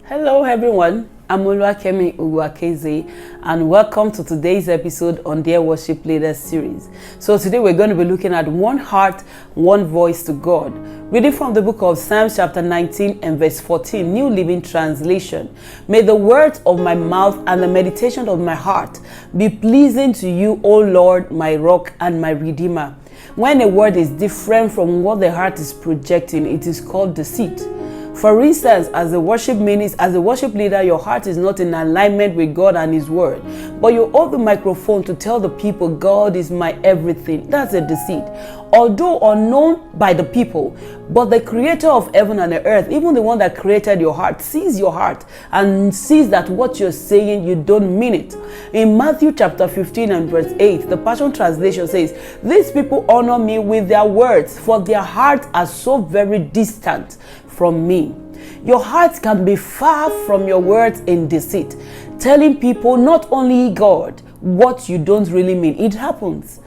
Hello everyone, I'm Oluwakemi Uwakeze and welcome to today's episode on Dear Worship Leaders series. So today we're going to be looking at one heart, one voice to God. Reading from the book of Psalms chapter 19 and verse 14, New Living Translation. May the words of my mouth and the meditation of my heart be pleasing to you, O Lord, my rock and my redeemer. When a word is different from what the heart is projecting, it is called deceit. For instance, as a worship leader, your heart is not in alignment with God and His Word, but you hold the microphone to tell the people, God is my everything. That's a deceit. Although unknown by the people, but the Creator of heaven and the earth, even the one that created your heart, sees your heart and sees that what you're saying, you don't mean it. In Matthew chapter 15 and verse 8, the Passion Translation says, these people honor me with their words, for their hearts are so very distant from me. Your heart can be far from your words in deceit, telling people not only God what you don't really mean. It happens.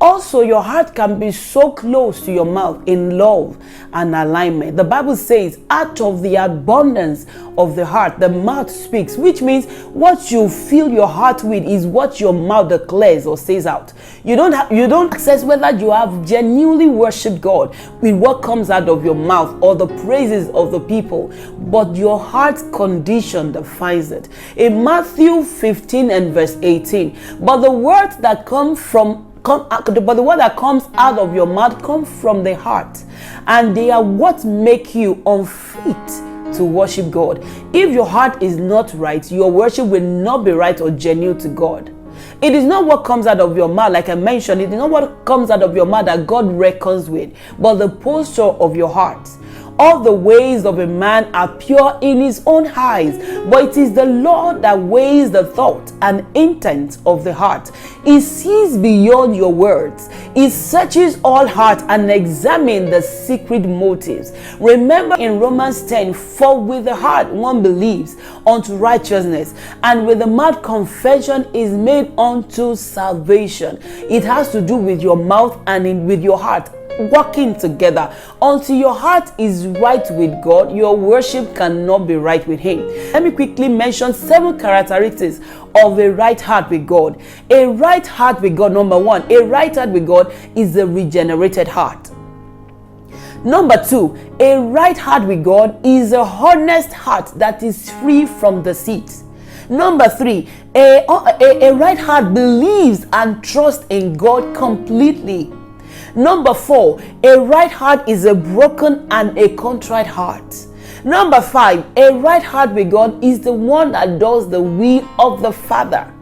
Also, your heart can be so close to your mouth in love and alignment. The Bible says, out of the abundance of the heart, the mouth speaks, which means what you fill your heart with is what your mouth declares or says out. You don't access whether you have genuinely worshipped God with what comes out of your mouth or the praises of the people, but your heart's condition defines it. In Matthew 15 and verse 18, but the words that but the word that comes out of your mouth comes from the heart, and they are what make you unfit to worship God. If your heart is not right, your worship will not be right or genuine to God. It is not what comes out of your mouth, like I mentioned, it is not what comes out of your mouth that God reckons with, but the posture of your heart. All the ways of a man are pure in his own eyes, but it is the Lord that weighs the thought and intent of the heart. He sees beyond your words. He searches all heart and examines the secret motives. Remember in Romans 10, for with the heart one believes unto righteousness, and with the mouth confession is made unto salvation. It has to do with your mouth and with your heart working together. Until your heart is right with God, your worship cannot be right with Him. Let me quickly mention 7 characteristics of a right heart with God. A right heart with God, number 1, a right heart with God is a regenerated heart. Number 2, a right heart with God is a honest heart that is free from deceit. Number 3, a right heart believes and trusts in God completely. Number 4, a right heart is a broken and a contrite heart. Number 5, a right heart with God is the one that does the will of the Father.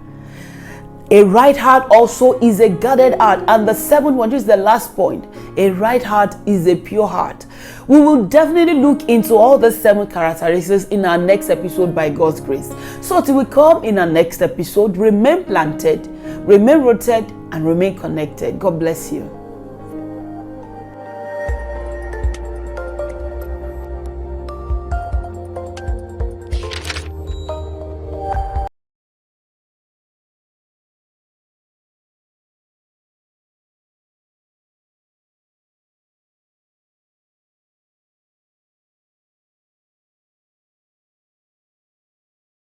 A right heart also is a guarded heart. And the 7th one, which is the last point, a right heart is a pure heart. We will definitely look into all the 7 characteristics in our next episode by God's grace. So till we come in our next episode, remain planted, remain rooted, and remain connected. God bless you.